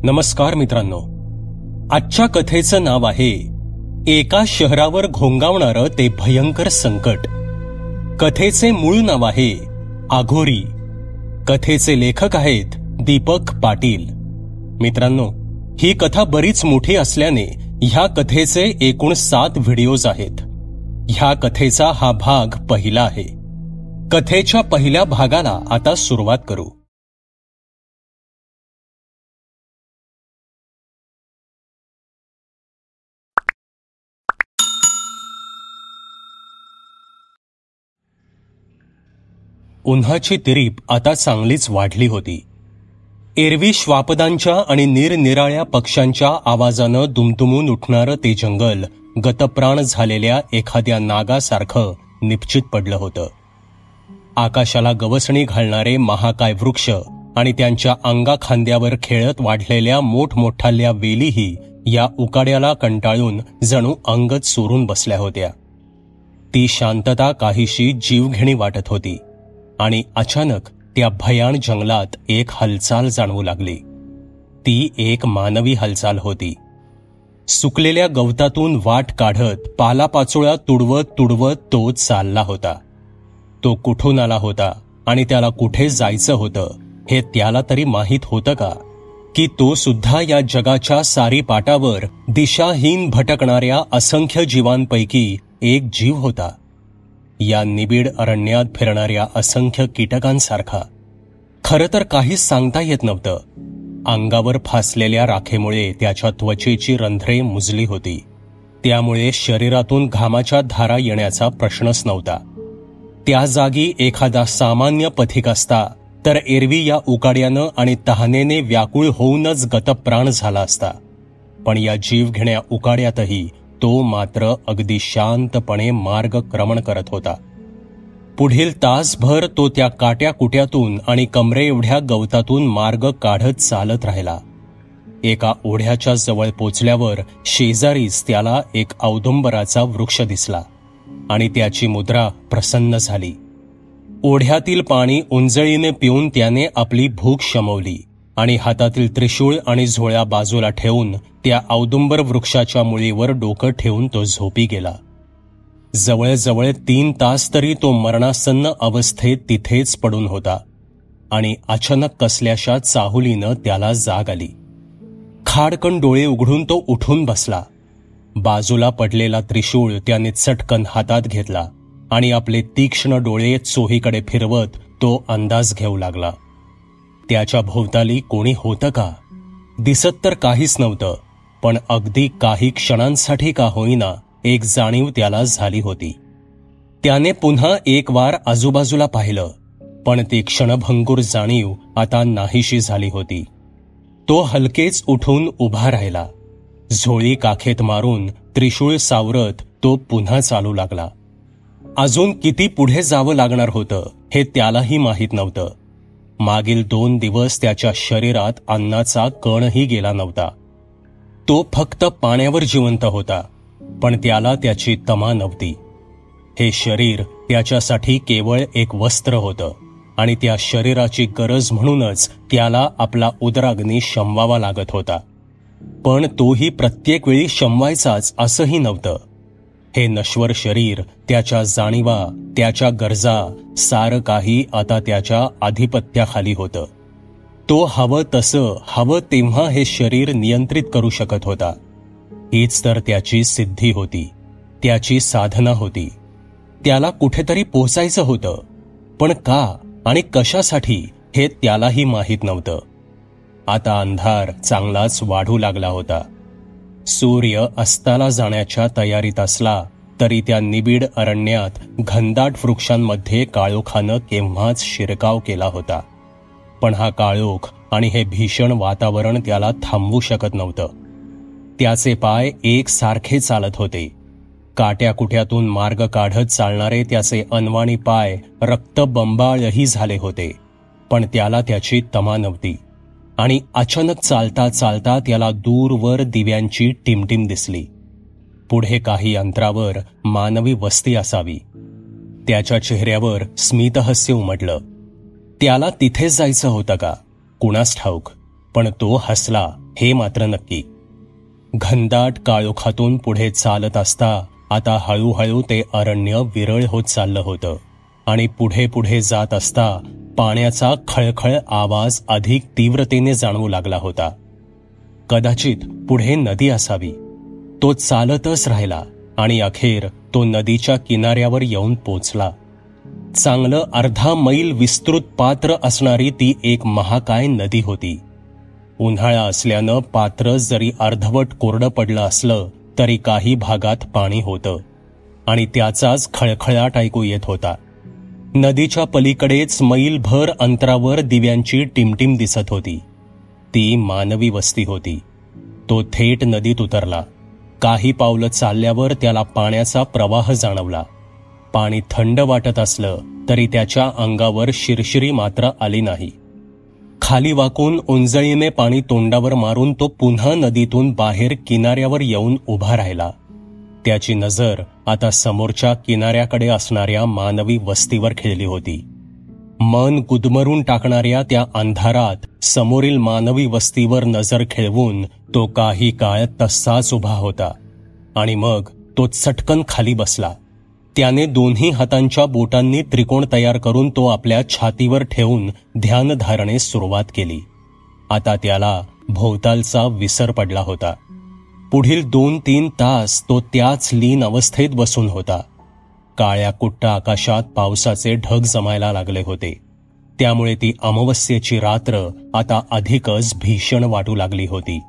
नमस्कार मित्रांनो, आजच्या कथेचं नाव आहे एका शहरावर घोंगावणारं ते भयंकर संकट. कथेचे मूळ नाव आहे आघोरी. कथेचे लेखक आहेत दीपक पाटील. मित्रांनो, ही कथा बरीच मोठी असल्याने ह्या कथेचे एकूण 7 व्हिडिओज आहेत. ह्या कथेचा हा भाग पहिला आहे. कथेच्या पहिल्या भागाला आता सुरुवात करू. उन्हाची तिरीप आता चांगलीच वाढली होती. एरवी श्वापदांच्या आणि निरनिराळ्या पक्ष्यांच्या आवाजानं दुमदुमून उठणारं ते जंगल गतप्राण झालेल्या एखाद्या नागासारखं निपचित पडलं होतं. आकाशाला गवसणी घालणारे महाकाय वृक्ष आणि त्यांच्या अंगाखांद्यावर खेळत वाढलेल्या मोठमोठाल्या वेलीही या उकाड्याला कंटाळून जणू अंगच सोडून बसल्या होत्या. ती शांतता काहीशी जीवघेणी वाटत होती. आणि अचानक त्या भयाण जंगलात एक हालचाल जाणवू लागली. ती एक मानवी हालचाल होती. सुकलेल्या गवतातून वाट काढत पालापाचोळा तुडवत तुडवत तो चालला होता. तो कुठून आला होता आणि त्याला कुठे जायचं होतं हे त्याला तरी माहीत होतं का? की तो सुद्धा या जगाच्या सारीपाटावर दिशाहीन भटकणाऱ्या असंख्य जीवांपैकी एक जीव होता. या निबिड अरण्यात फिरणाऱ्या असंख्य कीटकांसारखा. खरं तर काहीच सांगता येत नव्हतं. अंगावर फासलेल्या राखेमुळे त्याच्या त्वचेची रंध्रे मुजली होती. त्यामुळे शरीरातून घामाच्या धारा येण्याचा प्रश्नच नव्हता. त्या जागी एखादा सामान्य पथिक असता तर एरवी या उकाड्यानं आणि तहानेने व्याकुळ होऊनच गतप्राण झाला असता. पण या जीवघेण्या उकाड्यातही तो मात्र अगदी शांतपणे मार्गक्रमण करत होता. पुढील तासभर तो त्या काट्याकुट्यातून आणि कमरे एवढ्या गवतातून मार्ग काढत चालत राहिला. एका ओढ्याच्या जवळ पोचल्यावर शेजारीच त्याला एक औदुंबराचा वृक्ष दिसला आणि त्याची मुद्रा प्रसन्न झाली. ओढ्यातील पाणी उंजळीने पिऊन त्याने आपली भूक शमवली आणि हातातील त्रिशूळ आणि झोळ्या बाजूला ठेवून त्या औदुंबर वृक्षाच्या मुळीवर डोकं ठेवून तो झोपी गेला. जवळजवळ 3 तास तरी तो मरणासन्न अवस्थेत तिथेच पडून होता आणि अचानक कसल्याशा चाहुलीनं त्याला जाग आली. खाडकन डोळे उघडून तो उठून बसला. बाजूला पडलेला त्रिशूळ त्याने चटकन हातात घेतला आणि आपले तीक्ष्ण डोळे चोहीकडे फिरवत तो अंदाज घेऊ लागला. त्याच्या भोवताली कोणी होतं का? दिसत तर काहीच नव्हतं, पण अगदी काही क्षणांसाठी का होईना एक जाणीव त्याला झाली होती. त्याने पुन्हा एक वार आजूबाजूला पाहिलं, पण ती क्षणभंगूर जाणीव आता नाहीशी झाली होती. तो हलकेच उठून उभा राहिला. झोळी काखेत मारून त्रिशूळ सावरत तो पुन्हा चालू लागला. अजून किती पुढे जावं लागणार होतं हे त्यालाही माहीत नव्हतं. मागील 2 दिवस त्याच्या शरीरात अन्नाचा कणही गेला नव्हता. तो फक्त पाण्यावर जिवंत होता, पण त्याला त्याची तमा नव्हती. हे शरीर त्याच्यासाठी केवळ एक वस्त्र होतं आणि त्या शरीराची गरज म्हणूनच त्याला आपला उदराग्नी शमवावा लागत होता. पण तोही प्रत्येक वेळी शमवायचाच असंही नव्हतं. हे नश्वर शरीर, त्याच्या जाणीवा, त्याच्या गरजा, सारं काही आता त्याच्या आधिपत्याखाली होतं. तो हवं तसं, हवं तेव्हा हे शरीर नियंत्रित करू शकत होता. हीच तर त्याची सिद्धी होती, त्याची साधना होती. त्याला कुठेतरी पोचायचं होतं, पण का आणि कशासाठी हे त्यालाही माहीत नव्हतं. आता अंधार चांगलाच वाढू लागला होता. सूर्य अस्ताला जाण्याच्या तयारीत असला तरी त्या निबिड अरण्यात घनदाट वृक्षांमध्ये काळोखानं केव्हाच शिरकाव केला होता. पण हा काळोख आणि हे भीषण वातावरण त्याला थांबवू शकत नव्हतं. त्याचे पाय एकसारखे चालत होते. काट्याकुट्यातून मार्ग काढत चालणारे त्याचे अनवाणी पाय रक्तबंबाळही झाले होते, पण त्याला त्याची तमा नव्हती. आणि अचानक चालता चालता त्याला दूरवर दिव्यांची टिमटिम दिसली. पुढे काही अंतरावर मानवी वस्ती असावी. त्याच्या चेहऱ्यावर स्मितहास्य उमटलं. त्याला तिथे जायचं होतं का? कुणास ठाऊक, पण तो हसला हे मात्र नक्की. घनदाट काळोखातून पुढे चालत असता आता हळूहळू ते अरण्य विरळ होत चाललं होतं आणि पुढे पुढे जात असता पाण्याचा खळखळ आवाज अधिक तीव्रतेने जाणवू लागला होता. कदाचित पुढे नदी असावी. तो चालतच राहिला आणि अखेर तो नदीच्या किनाऱ्यावर येऊन पोचला. चांगलं अर्धा मैल विस्तृत पात्र असणारी ती एक महाकाय नदी होती. उन्हाळा असल्यानं पात्र जरी अर्धवट कोरडं पडलं असलं तरी काही भागात पाणी होतं आणि त्याचाच खळखळाट ऐकू येत होता. नदीच्या पलीकडेच मैलभर अंतरावर दिव्यांची टिमटिम दिसत होती. ती मानवी वस्ती होती. तो थेट नदीत उतरला. काही पावलं चालल्यावर त्याला पाण्याचा प्रवाह जाणवला. पाणी थंड वाटत असलं तरी त्याच्या अंगावर शिरशिरी मात्र आली नाही. खाली वाकून उंजळीने पाणी तोंडावर मारून तो पुन्हा नदीतून बाहेर किनाऱ्यावर येऊन उभा राहिला. त्याची नजर आता समोरच्या किनाऱ्याकडे असणाऱ्या मानवी वस्तीवर खेळली होती. मन गुदमरून टाकणाऱ्या त्या अंधारात समोरील मानवी वस्तीवर नजर खेळवून तो काही काळ तसाच उभा होता आणि मग तो चटकन खाली बसला. त्याने दोन्ही हातांच्या बोटांनी त्रिकोण तयार करून तो आपल्या छातीवर ठेवून ध्यानधारणेस सुरुवात केली. आता त्याला भोवतालचा विसर पडला होता. पुढील 2-3 तास तो त्याच लीन अवस्थेत बसून होता. काळ्या कुट्ट आकाशात पावसाचे ढग जमायला लागले होते. त्यामुळे ती अमावस्येची रात्र आता अधिकच भीषण वाटू लागली होती.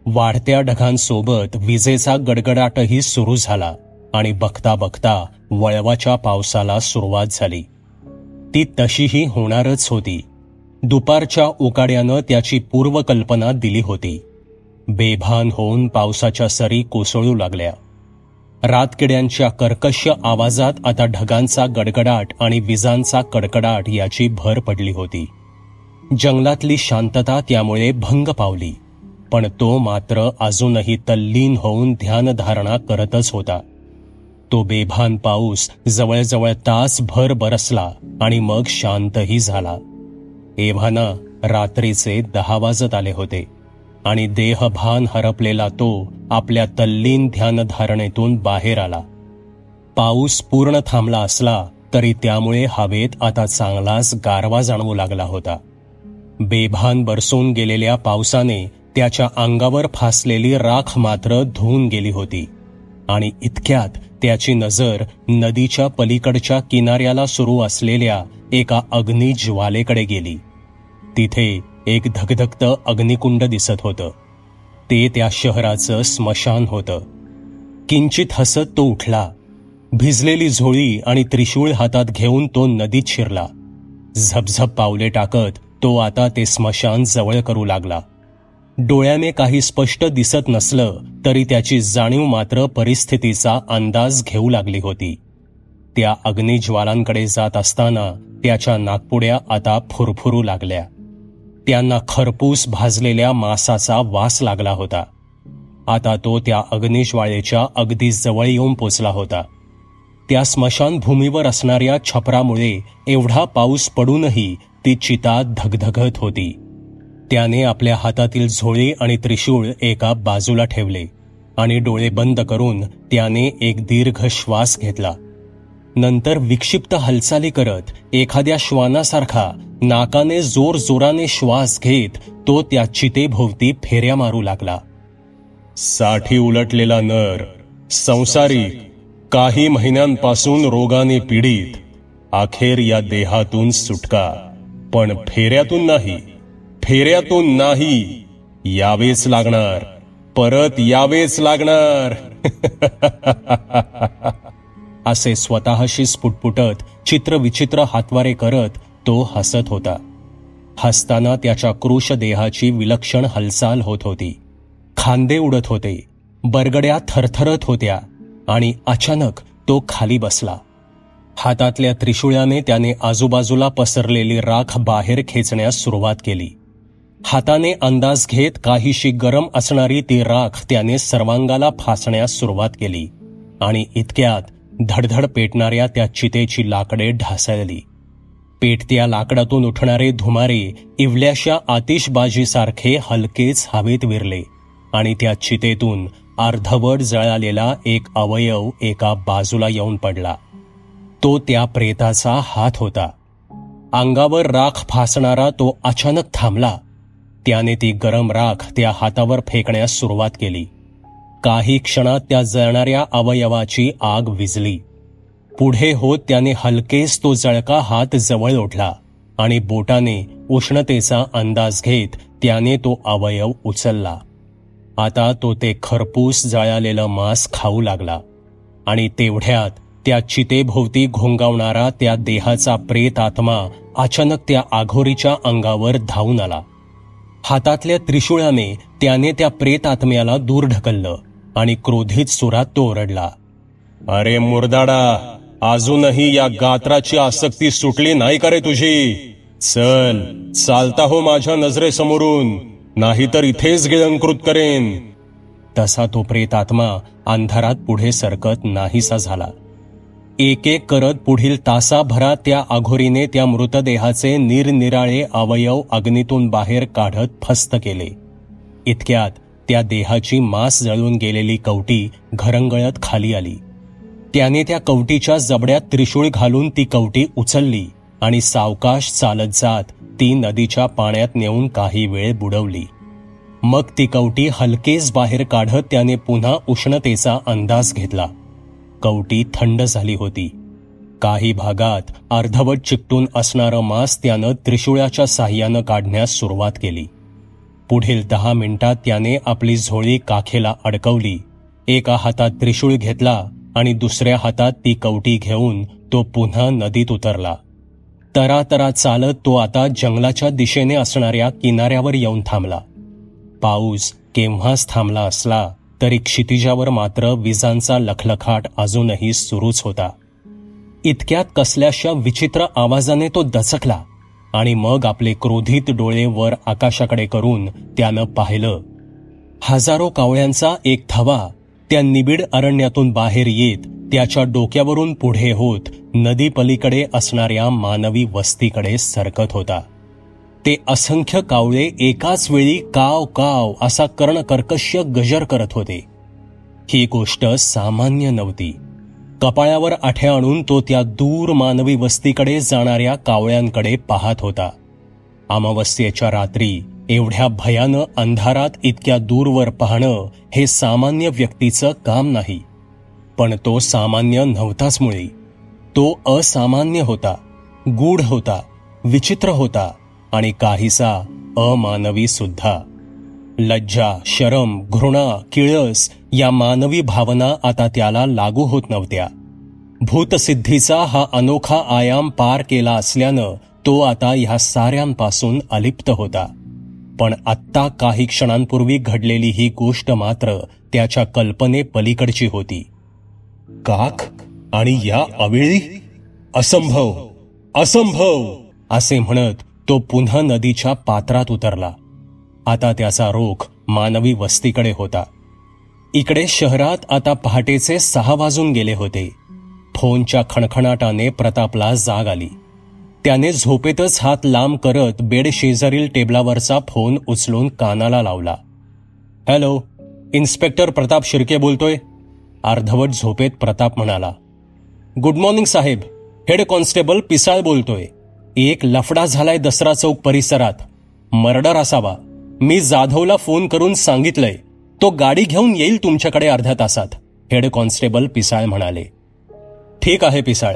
वाढत्या ढगांसोबत विजेचा गडगडाटही सुरू झाला आणि बघता बघता वळवाच्या पावसाला सुरुवात झाली. ती तशीही होणारच होती. दुपारच्या उकाड्यानं त्याची पूर्वकल्पना दिली होती. बेभान होऊन पावसाच्या सरी कोसळू लागल्या. रातकिड्यांच्या कर्कश आवाजात आता ढगांचा गडगडाट आणि विजांचा कडकडाट याची भर पडली होती. जंगलातली शांतता त्यामुळे भंग पावली. पण तो मात्र अजूनही तल्लीन होऊन ध्यानधारणा करतच होता. तो बेभान पाऊस जवळजवळ तासभर बरसला आणि मग शांतही झाला. एव्हाना रात्रीचे 10 वाजत आले होते आणि देहभान हरपलेला तो आपल्या तल्लीन ध्यानधारणेतून बाहेर आला. पाऊस पूर्ण थांबला असला तरी त्यामुळे हवेत आता चांगलाच गारवा जाणवू लागला होता. बेभान बरसून गेलेल्या पावसाने त्याच्या अंगावर फासलेली राख मात्र धुवून गेली होती आणि इतक्यात त्याची नजर नदीच्या पलीकडच्या किनाऱ्याला सुरू असलेल्या एका अग्निज्वालेकडे गेली. तिथे एक धगधगतं अग्निकुंड दिसत होतं. ते त्या शहराचं स्मशान होतं. किंचित हसत तो उठला. भिजलेली झोळी आणि त्रिशूळ हातात घेऊन तो नदीत शिरला. झपझप पावले टाकत तो आता ते स्मशान जवळ करू लागला. डोळ्याने काही स्पष्ट दिसत नसलं तरी त्याची जाणीव मात्र परिस्थितीचा अंदाज घेऊ लागली होती. त्या अग्निज्वालांकडे जात असताना त्याच्या नाकपुड्या आता फुरफुरू लागल्या. त्यांना खरपूस भाजलेल्या मांसाचा वास लागला होता. आता तो त्या अग्निज्वाळेच्या अगदी जवळ येऊन पोचला होता. त्या स्मशानभूमीवर असणाऱ्या छपरामुळे एवढा पाऊस पडूनही ती चिता धगधगत होती. त्याने आपल्या हातातील झोळी आणि त्रिशूळ एका बाजूला ठेवले आणि डोळे बंद करून त्याने एक दीर्घ श्वास घेतला. नंतर विक्षिप्त हालचाली करत एखाद्या श्वानासारखा नाकाने जोरजोराने श्वास घेत तो त्या चितेभोवती फेऱ्या मारू लागला. साठी उलटलेला नर, संसारिक, काही महिन्यांपासून रोगाने पीडित, अखेर या देहातून सुटका. पण फेऱ्यातून नाही, फेऱ्यातून नाही, यावेच लागणार, परत यावेच लागणार. असे स्वतःशी स्फुटफुटत चित्रविचित्र हातवारे करत तो हसत होता. हसताना त्याच्या क्रूश देहाची विलक्षण हालचाल होत होती. खांदे उडत होते, बरगड्या थरथरत होत्या आणि अचानक तो खाली बसला. हातातल्या त्रिशूळाने त्याने आजूबाजूला पसरलेली राख बाहेर खेचण्यास सुरुवात केली. हाताने अंदाज घेत काहीशी गरम असणारी ती राख त्याने सर्वांगाला फासण्यास सुरुवात केली आणि इतक्यात धडधड पेटणाऱ्या त्या चितेची लाकडे ढासळली. पेटत्या लाकडातून उठणारे धुमारे इवल्याशा आतिषबाजीसारखे हलकेच हवेत विरले आणि त्या चितेतून अर्धवट जळालेला एक अवयव एका बाजूला येऊन पडला. तो त्या प्रेताचा हात होता. अंगावर राख फासणारा तो अचानक थांबला. त्याने ती गरम राख त्या हातावर फेकण्यास सुरुवात केली. काही क्षणात त्या जळणाऱ्या अवयवाची आग विझली. पुढे होत त्याने हलकेच तो जळका हात जवळ ओढला आणि बोटाने उष्णतेचा अंदाज घेत त्याने तो अवयव उचलला. आता तो ते खरपूस जळालेलं मांस खाऊ लागला आणि तेवढ्यात त्या चितेभोवती घोंगावणारा त्या देहाचा प्रेत आत्मा अचानक त्या आघोरीच्या अंगावर धावून आला. हातातल्या त्रिशूळाने त्याने त्या प्रेत आत्म्याला दूर ढकललं आणि क्रोधित सुरात तो ओरडला, "अरे मुर्दाडा, अजूनही या गात्राची आसक्ती सुटली नाही का रे तुझी? चल, चालता हो माझ्या नजरेसमोरून, नाहीतर इथेच गिळंकृत करेन." तसा तो प्रेत आत्मा अंधारात पुढे सरकत नाहीसा झाला. एक एक करत पुढील तासाभरात त्या अघोरीने त्या मृतदेहाचे निरनिराळे अवयव अग्नीतून बाहेर काढत फस्त केले. इतक्यात त्या देहाची मांस जळून गेलेली कवटी घरंगळत खाली आली. त्याने त्या कवटीच्या जबड्यात त्रिशूळ घालून ती कवटी उचलली आणि सावकाश चालत जात ती नदीच्या पाण्यात नेऊन काही वेळ बुडवली. मग ती कवटी हलकेच बाहेर काढत त्याने पुन्हा उष्णतेचा अंदाज घेतला. कवटी थंड झाली होती. काही भागात अर्धवट चिकटून असणारं मांस त्यानं त्रिशूळाच्या साह्यानं काढण्यास सुरुवात केली. पुढील 10 मिनिटात त्याने आपली झोळी काखेला अडकवली. एका हातात त्रिशूळ घेतला आणि दुसऱ्या हातात ती कवटी घेऊन तो पुन्हा नदीत उतरला. तरातरा चालत तो आता जंगलाच्या दिशेने असणाऱ्या किनाऱ्यावर येऊन थांबला. पाऊस केव्हाच थांबला असला तरी क्षितिजावर मात्र विजांचा लखलखाट अजूनही सुरूच होता. इतक्यात कसल्याशा विचित्र आवाजाने तो दचकला आणि मग आपले क्रोधित डोळे वर आकाशाकडे करून त्यानं पाहिलं. हजारो कावळ्यांचा एक थवा त्या निबिड अरण्यातून बाहेर येत त्याच्या डोक्यावरून पुढे होत नदी पलीकडे असणाऱ्या मानवी वस्तीकडे सरकत होता. ते असंख्य कावळे एकाच वेळी काव काव असा कर्णकर्कश गजर करत होते. ही गोष्ट सामान्य नव्हती. कपाळावर आठ्या आणून तो त्या दूर मानवी वस्तीकडे जाणाऱ्या कावळ्यांकडे पाहत होता. अमावस्येच्या रात्री एवढ्या भयानं अंधारात इतक्या दूरवर पाहणं हे सामान्य व्यक्तीचं काम नाही. पण तो सामान्य नव्हताच मुळी. तो असामान्य होता, गूढ होता, विचित्र होता आणि काहीसा अमानवी सुद्धा. लज्जा, शरम, घृणा, किळस या मानवी भावना आता त्याला लागू होत नव्हत्या. भूतसिद्धीचा हा अनोखा आयाम पार केला असल्यानं तो आता ह्या साऱ्यांपासून अलिप्त होता. पण आत्ता काही क्षणांपूर्वी घडलेली ही गोष्ट मात्र त्याच्या कल्पने पलीकडची होती. काक आणि या अवेळी? असंभव, असंभव असे म्हणत तो पुन्हा नदीच्या पात्रात उतरला. आता त्याचा रोख मानवी वस्तीकडे होता. इकडे शहरात आता पहाटेचे 6 वाजून गेले होते. फोनच्या खणखणाटाने प्रतापला जाग आली. त्याने झोपेतच हात लांब करत बेड शेजारील टेबलावरचा फोन उचलून कानाला लावला. हॅलो, इन्स्पेक्टर प्रताप शिर्के बोलतोय. अर्धवट झोपेत प्रताप म्हणाला. गुड मॉर्निंग साहेब, हेड कॉन्स्टेबल पिसाळ बोलतोय. एक लफडा झालाय दसरा चौक परिसरात. मर्डर असावा. मी जाधवला फोन करून सांगितलंय. तो गाडी घेऊन येईल तुमच्याकडे अर्ध्या तासात, हेड कॉन्स्टेबल पिसाळ म्हणाले. ठीक आहे पिसाळ,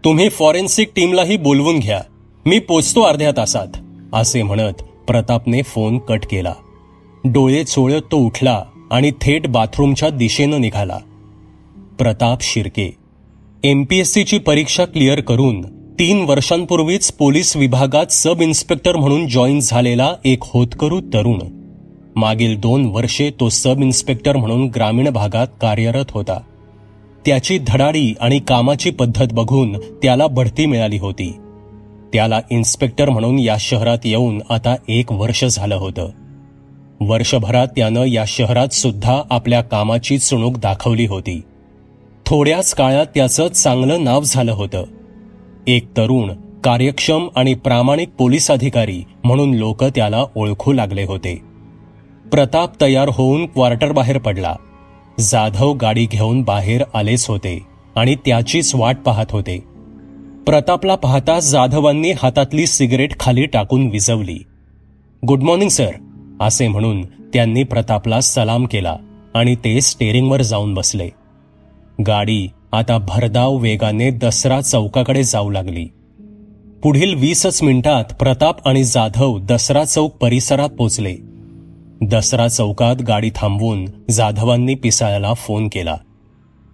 तुम्ही फॉरेन्सिक टीमलाही बोलवून घ्या. मी पोचतो अर्ध्या तासात, असे म्हणत प्रतापने फोन कट केला. डोळे चोळत तो उठला आणि थेट बाथरूमच्या दिशेनं निघाला. प्रताप शिर्के MPSCची परीक्षा क्लिअर करून 3 वर्षांपूर्वीच पोलीस विभागात सब इन्स्पेक्टर म्हणून जॉईन झालेला एक होतकरू तरुण. मागील 2 वर्षे तो सब इन्स्पेक्टर म्हणून ग्रामीण भागात कार्यरत होता. त्याची धडाडी आणि कामाची पद्धत बघून त्याला बढती मिळाली होती. त्याला इन्स्पेक्टर म्हणून या शहरात येऊन आता 1 वर्ष झालं होतं. वर्षभरात त्यानं या शहरात सुद्धा आपल्या कामाची चुणूक दाखवली होती. थोड्याच काळात त्याचं चांगलं नाव झालं होतं. एक तरुण कार्यक्षम आणि प्रामाणिक पोलीस अधिकारी म्हणून लोक त्याला ओळखू लागले होते. प्रताप तयार होऊन क्वार्टर बाहेर पडला. जाधव गाडी घेऊन बाहेर आलेच होते आणि त्याचीच वाट पाहत होते. प्रतापला पाहता जाधवांनी हातातली सिगरेट खाली टाकून विझवली. गुड मॉर्निंग सर, असे म्हणून त्यांनी प्रतापला सलाम केला आणि ते स्टेअरिंगवर जाऊन बसले. गाडी आता भरधाव वेगाने दसरा चौकाकडे जाऊ लागली. पुढील 20 मिनिटात प्रताप आणि जाधव दसरा चौक परिसरात पोचले. दसरा चौकात गाडी थांबवून जाधवांनी पिसाळ्याला फोन केला.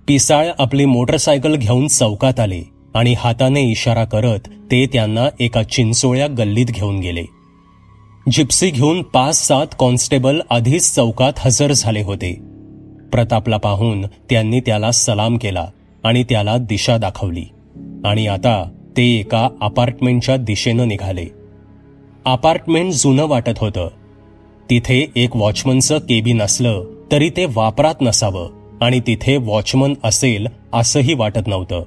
पिसाळ आपली मोटरसायकल घेऊन चौकात आले आणि हाताने इशारा करत ते त्यांना एका चिंचोळ्या गल्लीत घेऊन गेले. जिप्सी घेऊन 5-7 कॉन्स्टेबल आधीच चौकात हजर झाले होते. प्रतापला पाहून त्यांनी त्याला सलाम केला आणि त्याला दिशा दाखवली आणि आता ते एका अपार्टमेंटच्या दिशेनं निघाले. अपार्टमेंट जुनं वाटत होतं. तिथे एक वॉचमनचं केबिन असलं तरी ते वापरात नसावं आणि तिथे वॉचमन असेल असंही वाटत नव्हतं.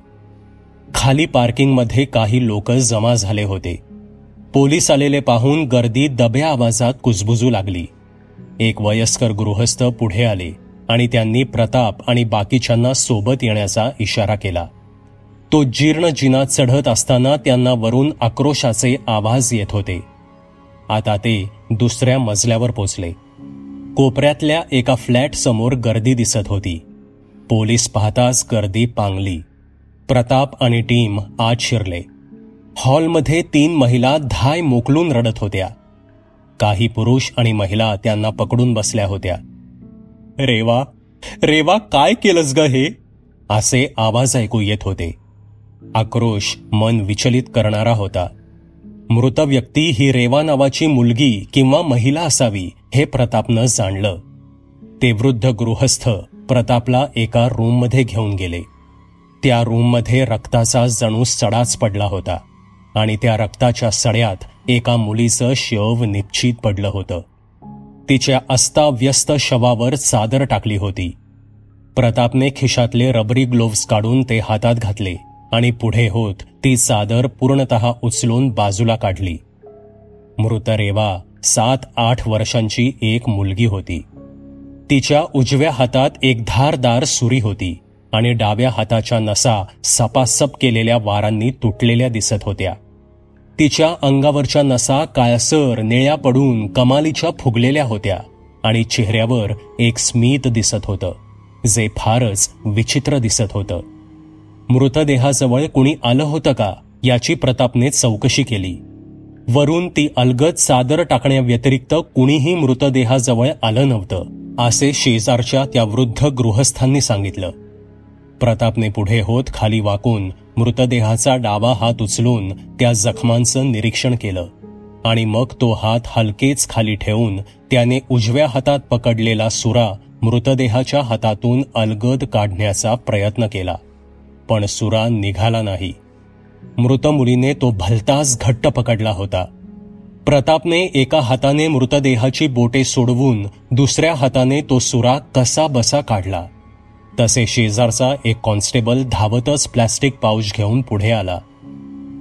खाली पार्किंगमध्ये काही लोक जमा झाले होते. पोलीस आलेले पाहून गर्दी दब्या आवाजात कुजबुजू लागली. एक वयस्कर गृहस्थ पुढे आले आणि त्यांनी प्रताप आणि बाकीच्यांना सोबत येण्याचा इशारा केला. तो जीर्ण जिना चढत असताना त्यांना वरून आक्रोशाचे आवाज येत होते. आता ते दुसऱ्या मजल्यावर पोचले. कोपऱ्यातल्या एका फ्लॅट समोर गर्दी दिसत होती. पोलीस पाहताच गर्दी पांगली. प्रताप आणि टीम आत शिरले. हॉलमध्ये 3 महिला धाय मोकलून रडत होत्या. काही पुरुष आणि महिला त्यांना पकडून बसल्या होत्या. रेवा, रेवा, काय केलंस ग हे, असे आवाज ऐकू येत होते. आक्रोश मन विचलित करणारा होता. मृत व्यक्ती ही रेवा नावाची मुलगी किंवा महिला असावी हे प्रतापनं जाणलं. ते वृद्ध गृहस्थ प्रतापला एका रूममध्ये घेऊन गेले. त्या रूममध्ये रक्ताचा जणू सडाच पडला होता आणि त्या रक्ताच्या सड्यात एका मुलीचं शव निश्चित पडलं होतं. तिच्या अस्ताव्यस्त शवावर चादर टाकली होती. प्रतापने खिशातले रबरी ग्लोव्स काढून ते हातात घातले आणि पुढे होत ती चादर पूर्णतः उचलून बाजूला काढली. मृत रेवा 7-8 वर्षांची एक मुलगी होती. तिच्या उजव्या हातात एक धारदार सुरी होती आणि डाव्या हाताच्या नसा सपासप केलेल्या वारांनी तुटलेल्या दिसत होत्या. तिच्या अंगावरच्या नसा काळसर निळ्या पडून कमालीच्या फुगलेल्या होत्या आणि चेहऱ्यावर एक स्मित दिसत होतं, जे फारच विचित्र दिसत होतं. मृतदेहाजवळ कुणी आलं होतं का याची प्रतापने चौकशी केली. वरून ती अलगद चादर टाकण्याव्यतिरिक्त कुणीही मृतदेहाजवळ आलं नव्हतं, असे शेजारच्या त्या वृद्ध गृहस्थांनी सांगितलं. प्रतापने पुढे होत खाली वाकून मृतदेहाचा डावा हात उचलून त्या जखमांचं निरीक्षण केलं आणि मग तो हात हलकेच खाली ठेवून त्याने उजव्या हातात पकडलेला सुरा मृतदेहाच्या हातातून अलगद काढण्याचा प्रयत्न केला, पण सुरा निघाला नाही. मृत मुलीने तो भलताच घट्ट पकडला होता. प्रतापने एका हाताने मृतदेहाची बोटे सोडवून दुसऱ्या हाताने तो सुरा कसा बसा काढला. तसे शेजारचा एक कॉन्स्टेबल धावतच प्लॅस्टिक पाऊच घेऊन पुढे आला.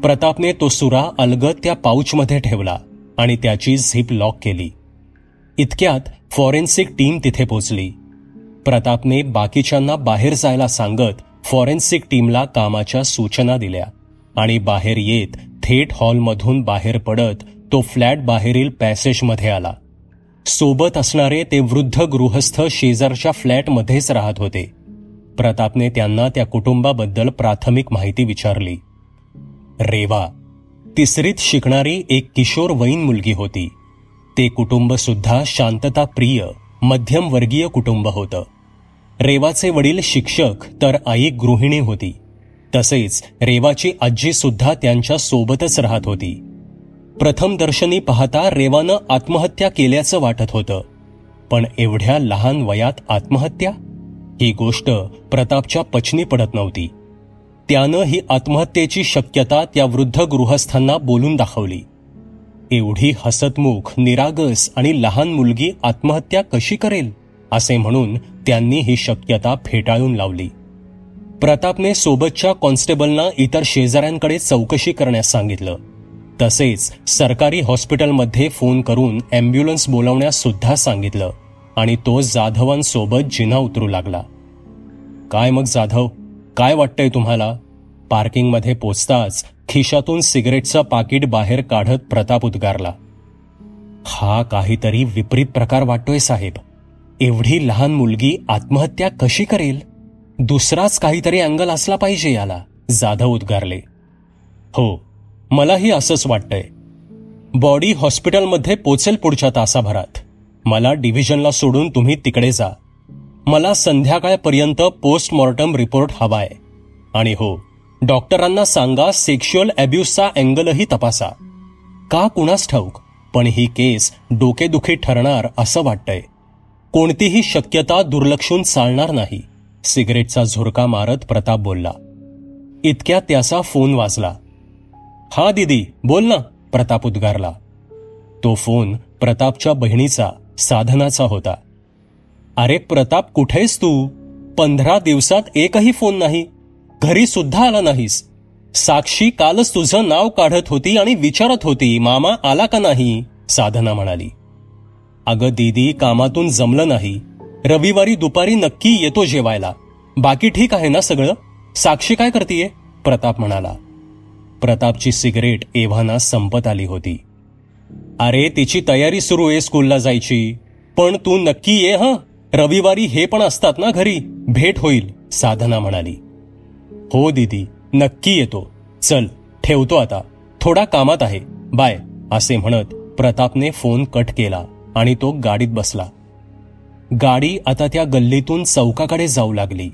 प्रतापने तो सुरा अलगद त्या पाऊचमध्ये ठेवला आणि त्याची झिप लॉक केली. इतक्यात फॉरेन्सिक टीम तिथे पोचली. प्रतापने बाकीच्यांना बाहेर जायला सांगत फॉरेन्सिक टीमला कामाच्या सूचना दिल्या आणि बाहेर येत थेट हॉलमधून बाहेर पडत तो फ्लॅट बाहेरील पॅसेजमध्ये आला. सोबत असणारे ते वृद्ध गृहस्थ शेजारच्या फ्लॅटमध्येच राहत होते. प्रतापने त्यांना त्या कुटुंबाबद्दल प्राथमिक माहिती विचारली. रेवा 3रीत शिकणारी एक किशोरवयीन मुलगी होती. ते कुटुंब सुद्धा शांतताप्रिय मध्यमवर्गीय कुटुंब होतं. रेवाचे वडील शिक्षक तर आई गृहिणी होती. तसेच रेवाची आजी सुद्धा त्यांच्या सोबतच राहत होती. प्रथम दर्शनी पाहता रेवानं आत्महत्या केल्याचं वाटत होतं, पण एवढ्या लहान वयात आत्महत्या ही गोष्ट प्रतापच्या पचनी पडत नव्हती. त्यानं ही आत्महत्येची शक्यता त्या वृद्ध गृहस्थांना बोलून दाखवली. एवढी हसतमुख, निरागस आणि लहान मुलगी आत्महत्या कशी करेल असे म्हणून त्यांनी ही शक्यता फेटाळून लावली. प्रतापने सोबतच्या कॉन्स्टेबलना इतर शेजाऱ्यांकडे चौकशी करण्यास सांगितलं. तसेच सरकारी हॉस्पिटलमध्ये फोन करून अँब्युलन्स बोलावण्यास सुद्धा सांगितलं आणि तो जाधवांसोबत जिना उतरू लागला. काय मग जाधव, काय वाटतंय तुम्हाला? पार्किंगमध्ये पोचताच खिशातून सिगरेटचं पाकिट बाहेर काढत प्रताप उद्गारला. हा काहीतरी विपरीत प्रकार वाटतोय साहेब. एवढी लहान मुलगी आत्महत्या कशी करेल? दुसराच काहीतरी अँगल असला पाहिजे याला, जाधव उद्गारले. हो, मलाही असंच वाटतंय. बॉडी हॉस्पिटलमध्ये पोचेल पुढच्या तासाभरात. मला डिव्हिजनला सोडून तुम्ही तिकडे जा. मला संध्याकाळपर्यंत पोस्टमॉर्टम रिपोर्ट हवाय. आणि हो, डॉक्टरांना सांगा सेक्शुअल अब्यूजचा अँगलही तपासा. का कुणास ठाऊक, पण ही केस डोकेदुखी ठरणार असं वाटतंय. कोणतीही शक्यता दुर्लक्षून चालणार नाही, सिगरेटचा झुरका मारत प्रताप बोलला. इतक्यात त्याचा फोन वाजला. हा दीदी, बोल ना, प्रताप उद्गारला. तो फोन प्रतापच्या बहिणीचा, साधनाचा होता. अरे प्रताप, कुठेस तू? 15 दिवसात एकही फोन नाही, घरी सुद्धा आला नाहीस. साक्षी कालच तुझं नाव काढत होती आणि विचारत होती मामा आला का नाही, साधना म्हणाली. अगं दीदी, कामातून जमलं नाही. रविवारी दुपारी नक्की येतो जेवायला. बाकी ठीक आहे ना सगळं? साक्षी काय करतीये? प्रताप म्हणाला. प्रतापची सिगरेट एव्हाना संपत आली होती. अरे तिची तयारी सुरू आहे स्कूलला जायची. पण तू नक्की ये हं, रविवारी हे पण असतात ना घरी, भेट होईल, साधना म्हणाली. हो दीदी, नक्की येतो. चल ठेवतो आता, थोडा कामात आहे, बाय, असे म्हणत प्रतापने फोन कट केला आणि तो गाडीत बसला. गाडी आता त्या गल्लीतून चौकाकडे जाऊ लागली.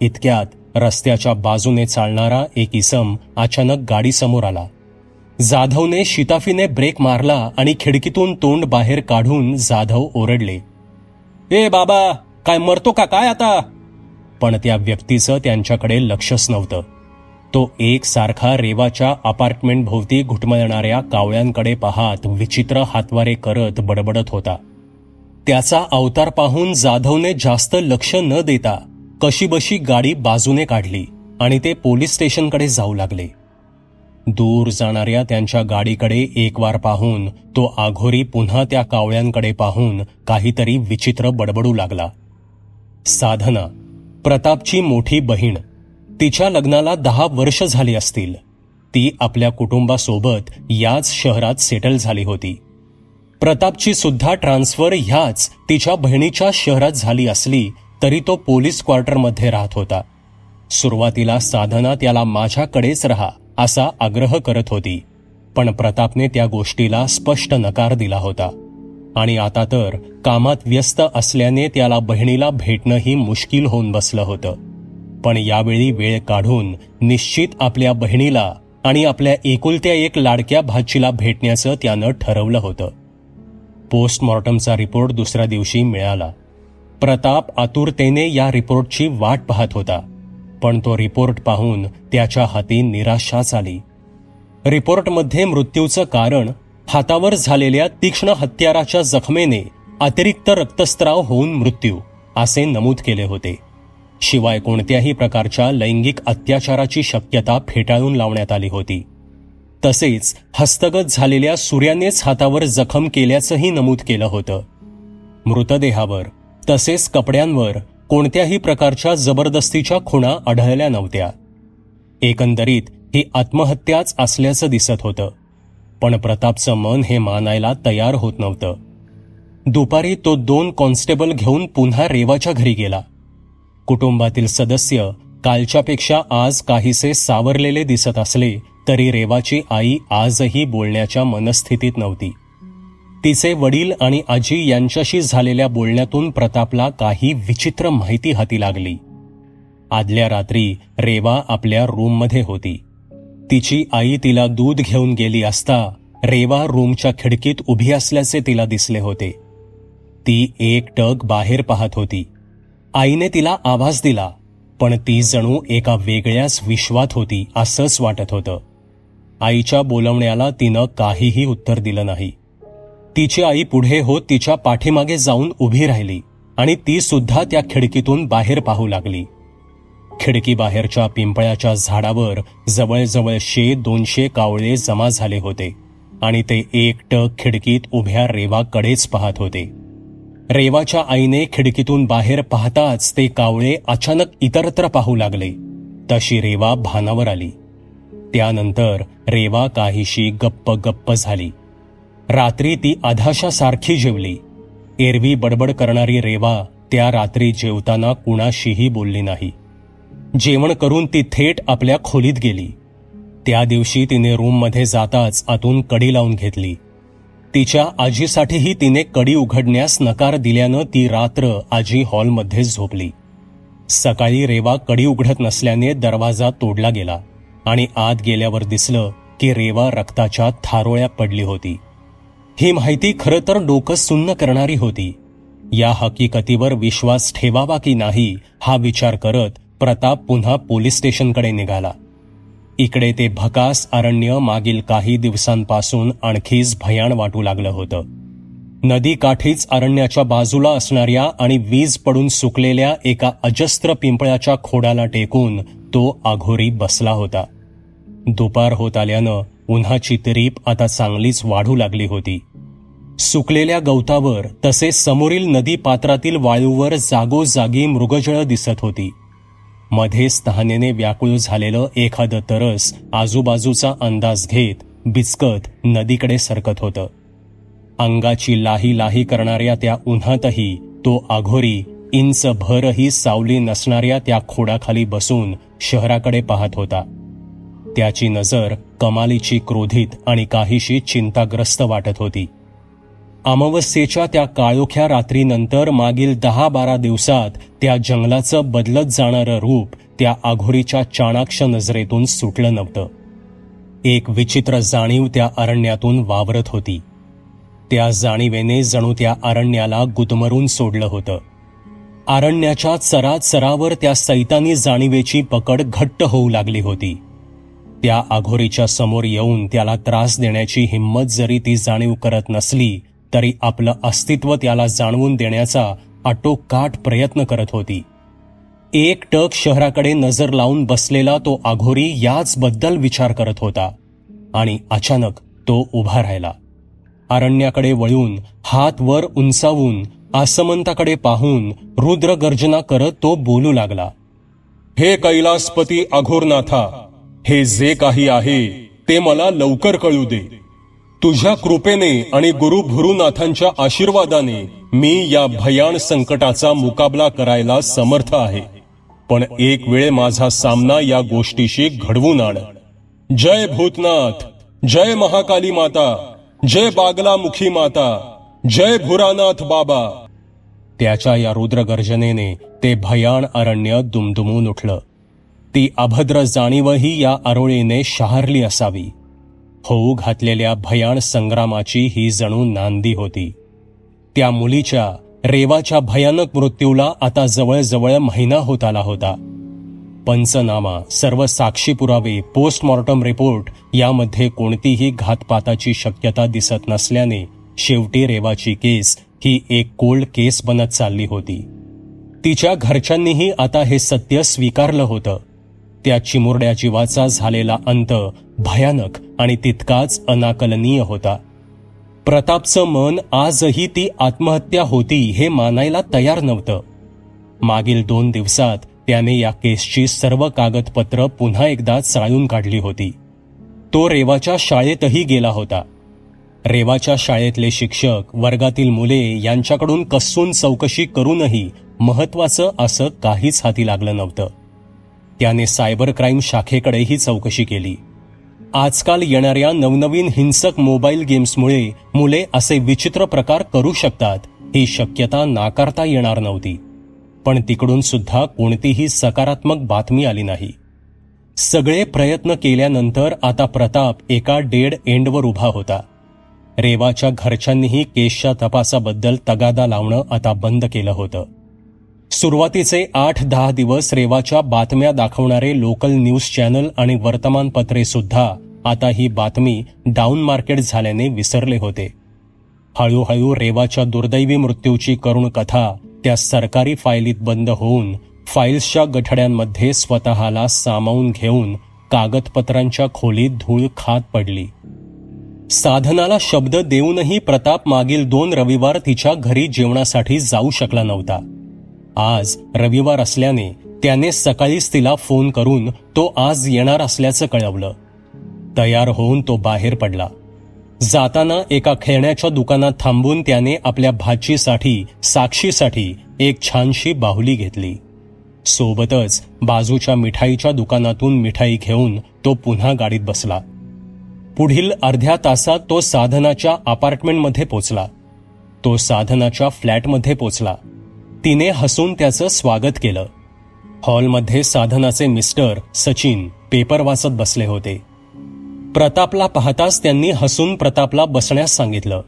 इतक्यात रस्त्याच्या बाजूने चालणारा एक इसम अचानक गाडीसमोर आला. जाधवने शिताफीने ब्रेक मारला आणि खिडकीतून तोंड बाहेर काढून जाधव ओरडले. ए बाबा, काय मरतो का काय आता? पण त्या व्यक्तीचं त्यांच्याकडे लक्षच नव्हतं. तो एकसारखा रेवाच्या अपार्टमेंट भोवती घुटमळणाऱ्या कावळ्यांकडे पाहत विचित्र हातवारे करत बडबडत होता. त्याचा अवतार पाहून जाधवने जास्त लक्ष न देता कशीबशी गाडी बाजूने काढली आणि ते पोलीस स्टेशनकडे जाऊ लागले. दूर जाणाऱ्या त्यांच्या गाडीकडे एक वार पाहून तो आघोरी पुन्हा त्या कावळ्यांकडे पाहून काहीतरी विचित्र बडबडू लागला. साधना, प्रतापची मोठी बहीण, तिच्या लग्नाला 10 वर्ष झाली असतील. ती आपल्या कुटुंबासोबत याच शहरात सेटल झाली होती. प्रतापची सुद्धा ट्रान्सफर ह्याच तिच्या बहिणीच्या शहरात झाली असली तरी तो पोलीस क्वार्टरमध्ये राहत होता. सुरुवातीला साधना त्याला माझ्याकडेच राहा असा आग्रह करत होती, पण प्रतापने त्या गोष्टीला स्पष्ट नकार दिला होता. आणि आता तर कामात व्यस्त असल्याने त्याला बहिणीला भेटणंही मुश्किल होऊन बसलं होतं. पण यावेळी वेळ काढून निश्चित आपल्या बहिणीला आणि आपल्या एकुलत्या एक लाडक्या भाचीला भेटण्याचं त्यानं ठरवलं होतं. पोस्टमॉर्टमचा रिपोर्ट दुसऱ्या दिवशी मिळाला. प्रताप आतुरतेने या रिपोर्टची वाट पाहत होता, पण तो रिपोर्ट पाहून त्याच्या हाती निराशाच आली. रिपोर्टमध्ये मृत्यूचं कारण हातावर झालेल्या तीक्ष्ण हत्याराच्या जखमेने अतिरिक्त रक्तस्राव होऊन मृत्यू असे नमूद केले होते. शिवाय कोणत्याही प्रकारच्या लैंगिक अत्याचाराची शक्यता फेटाळून लावण्यात आली होती. तसेच हस्तगत झालेल्या सूर्यानेच हातावर जखम केल्याचंही नमूद केलं होतं. मृतदेहावर तसेच कपड्यांवर कोणत्याही प्रकारच्या जबरदस्तीच्या खुणा आढळल्या नव्हत्या. एकंदरीत ही आत्महत्याच असल्याचं दिसत होतं. पण प्रतापचं मन हे मानायला तयार होत नव्हतं. दुपारी तो 2 कॉन्स्टेबल घेऊन पुन्हा रेवाच्या घरी गेला. कुटुंबातील सदस्य कालच्यापेक्षा आज काहीसे सावरलेले दिसत असले तरी रेवाची आई आजही बोलण्याच्या मनस्थितीत नव्हती. तिचे वडील आणि आजी यांच्याशी झालेल्या बोलण्यातून प्रतापला काही विचित्र माहिती हाती लागली. आदल्या रात्री रेवा आपल्या रूममध्ये होती. तिची आई तिला दूध घेऊन गेली असता रेवा रूमच्या खिडकीत उभी असल्याचे तिला दिसले होते. ती एकटक बाहेर पाहत होती. आईने तिला आवाज दिला, पण ती जणू एका वेगळ्याच विश्वात होती असंच वाटत होतं. आईच्या बोलवण्याला तिनं काहीही उत्तर दिलं नाही. तिची आई पुढे होत तिच्या पाठीमागे जाऊन उभी राहिली आणि ती सुद्धा त्या खिडकीतून बाहेर पाहू लागली. खिडकीबाहेरच्या पिंपळाच्या झाडावर जवळजवळ 100-200 कावळे जमा झाले होते आणि ते एकटक खिडकीत उभ्या रेवाकडेच पाहत होते. रेवाच्या आईने खिडकीतून बाहेर पाहताच ते कावळे अचानक इतरत्र पाहू लागले. तशी रेवा भानावर आली. त्यानंतर रेवा काहीशी गप्प झाली. रात्री ती अधाशासारखी जेवली. एरवी बडबड करणारी रेवा त्या रात्री जेवताना कुणाशीही बोलली नाही. जेवण करून ती थेट आपल्या खोलीत गेली. त्या दिवशी तिने रूममध्ये जाताच आतून कडी लावून घेतली. तिच्या आजीसाठीही तिने कडी उघडण्यास नकार दिल्यानं ती रात्र आजी हॉलमध्ये झोपली. सकाळी रेवा कडी उघडत नसल्याने दरवाजा तोडला गेला आणि आत गेल्यावर दिसलं की रेवा रक्ताच्या थारोळ्या पडली होती. ही माहिती खरं तर डोकं सुन्न करणारी होती. या हकीकतीवर विश्वास ठेवावा की नाही हा विचार करत प्रताप पुन्हा पोलीस स्टेशनकडे निघाला. इकडे ते भकास अरण्य मागील काही दिवसांपासून आणखीच भयाण वाटू लागलं होतं. नदीकाठीच अरण्याच्या बाजूला असणाऱ्या आणि वीज पडून सुकलेल्या एका अजस्त्र पिंपळाच्या खोडाला टेकून तो आघोरी बसला होता. दुपार होत आल्यानं उन्हाची तिरीप आता चांगलीच वाढू लागली होती. सुकलेल्या गवतावर तसेच समोरील नदी पात्रातील वाळूवर जागोजागी मृगजळ दिसत होती. मध्येच तहानेने व्याकुळ झालेलं एखादं तरस आजूबाजूचा अंदाज घेत बिचकत नदीकडे सरकत होतं. अंगाची लाही लाही करणाऱ्या त्या उन्हातही तो आघोरी इंचभरही सावली नसणाऱ्या त्या खोडाखाली बसून शहराकडे पाहत होता. त्याची नजर कमालीची क्रोधित आणि काहीशी चिंताग्रस्त वाटत होती. अमावस्येच्या त्या काळोख्या रात्रीनंतर मागील 10-12 दिवसात त्या जंगलाचं बदलत जाणारं रूप त्या आघोरीच्या चाणाक्ष नजरेतून सुटलं नव्हतं. एक विचित्र जाणीव त्या अरण्यातून वावरत होती. त्या जाणीवेने जणू त्या अरण्याला गुदमरून सोडलं होतं. अरण्याच्या चराचरावर त्या सैतानी जाणीवेची पकड घट्ट होऊ लागली होती. त्या आघोरीच्या समोर येऊन त्याला त्रास देण्याची हिंमत जरी ती जाणीव करत नसली तरी आपलं अस्तित्व त्याला जाणवून देण्याचा आटोकाट प्रयत्न करत होती. एकटक शहराकडे नजर लावून बसलेला तो आघोरी याचबद्दल विचार करत होता आणि अचानक तो उभा राहिला. अरण्याकडे वळून हात वर उंचावून आसमंताकडे पाहून रुद्र गर्जना करत तो बोलू लागला. हे कैलासपती अघोरनाथा, हे जे काही आहे ते मला लवकर कळू दे. तुझ्या कृपेने आणि गुरु भुरुनाथांच्या आशीर्वादाने मी या भयान संकटाचा मुकाबला करायला समर्थ आहे. पण एक वेळ माझा सामना या गोष्टीशी घडवून आण. जय भूतनाथ, जय महाकाली माता, जय बागलामुखी माता, जय भुरानाथ बाबा. त्याच्या या रुद्र गर्जनेने ते भयान अरण्य दुमदुमून उठलं. ती अभद्र जाणीवही या आरोळीने शहारली असावी. होऊ घातलेल्या भयान संग्रामाची ही जणू नांदी होती. त्या मुलीच्या रेवाच्या भयानक मृत्यूला आता जवळजवळ महिना होत आला होता. पंचनामा, सर्व साक्षी पुरावे, पोस्टमॉर्टम रिपोर्ट यामध्ये कोणतीही घातपाताची शक्यता दिसत नसल्याने शेवटी रेवाची केस ही एक कोल्ड केस बनत चालली होती. तिच्या घरच्यांनीही आता हे सत्य स्वीकारलं होतं. त्या चिमुरड्या जीवाचा झालेला अंत भयानक आणि तितकाच अनाकलनीय होता. प्रतापचं मन आजही ती आत्महत्या होती हे मानायला तयार नव्हतं. मागील 2 दिवसात त्याने या केसची सर्व कागदपत्र पुन्हा एकदा चाळून काढली होती. तो रेवाच्या शाळेतही गेला होता. रेवाच्या शाळेतले शिक्षक, वर्गातील मुले यांच्याकडून कसून चौकशी करूनही महत्वाचं असं काहीच हाती लागलं नव्हतं. त्याने सायबर क्राईम शाखेकडेही चौकशी केली. आजकाल येणाऱ्या नवनवीन हिंसक मोबाईल गेम्समुळे मुले असे विचित्र प्रकार करू शकतात ही शक्यता नाकारता येणार नव्हती. पण तिकडून सुद्धा कोणतीही सकारात्मक बातमी आली नाही. सगळे प्रयत्न केल्यानंतर आता प्रताप एका डेड एंडवर उभा होता. रेवाच्या घरच्यांनीही केसच्या तपासाबद्दल तगादा लावणं आता बंद केलं होतं. सुरुवातीचे 8-10 दिवस रेवाच्या बातम्या दाखवणारे लोकल न्यूज चॅनल आणि वर्तमानपत्रे सुद्धा आता ही बातमी डाऊन मार्केट झाल्याने विसरले होते. हळूहळू रेवाच्या दुर्दैवी मृत्यूची करुण कथा त्या सरकारी फायलीत बंद होऊन फाईल्सच्या गठड्यांमध्ये स्वतःला सामावून घेऊन कागदपत्रांच्या खोलीत धूळ खात पडली. साधनाला शब्द देऊनही प्रताप मागील 2 रविवार तिच्या घरी जेवणासाठी जाऊ शकला नव्हता. आज रविवार असल्याने त्याने सकाळीच तिला फोन करून तो आज येणार असल्याचं कळवलं. तयार होऊन तो बाहेर पडला. जाताना एका खेळण्याच्या दुकानात थांबून त्याने आपल्या भाचीसाठी साक्षीसाठी एक छानशी बाहुली घेतली. सोबतच बाजूच्या मिठाईच्या दुकानातून मिठाई घेऊन तो पुन्हा गाडीत बसला. पुढील अर्ध्या तासात तो साधनाच्या अपार्टमेंटमध्ये पोचला. तो साधनाच्या फ्लॅटमध्ये पोचला. तिने हसून त्याचं स्वागत केलं. हॉलमध्ये साधनाचे मिस्टर सचिन पेपर वाचत बसले होते. प्रतापला पाहताच त्यांनी हसून प्रतापला बसण्यास सांगितलं.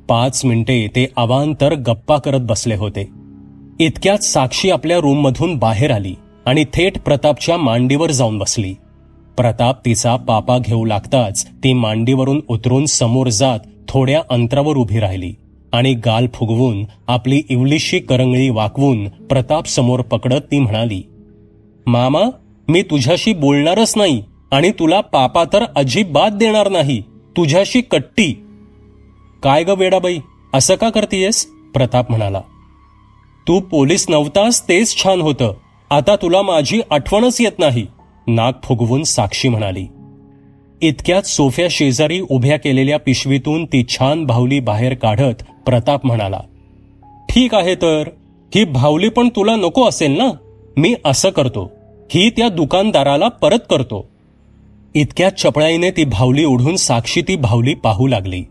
5 मिनिटे ते अवांतर गप्पा करत बसले होते. इतक्यात साक्षी आपल्या रूममधून बाहेर आली आणि थेट प्रतापच्या मांडीवर जाऊन बसली. प्रताप तिचा पापा घेऊ लागताच ती मांडीवरून उतरून समोर जात थोड्या अंतरावर उभी राहिली आणि गाल फुगवून आपली इवलीशी करंगळी वाकवून प्रताप समोर पकडत ती म्हणाली, मामा, मी तुझ्याशी बोलणारच नाही आणि तुला पापा तर अजिबात देणार नाही. तुझ्याशी कट्टी. काय ग वेडाबाई, असं का करतीयस? प्रताप म्हणाला. तू पोलीस नव्हतास तेच छान होतं. आता तुला माझी आठवणच येत नाही, नाक फुगवून साक्षी म्हणाली. इतक्यात सोफ्या शेजारी उभ्या केलेल्या पिशवीतून ती छान बाहुली बाहेर काढत प्रताप म्हणाला, ठीक आहे तर ही बाहुली पण तुला नको असेल ना? मी असं करतो, ही त्या दुकानदाराला परत करतो. इतक्यात चपळाईने ती बाहुली ओढून साक्षी ती बाहुली पाहू लागली.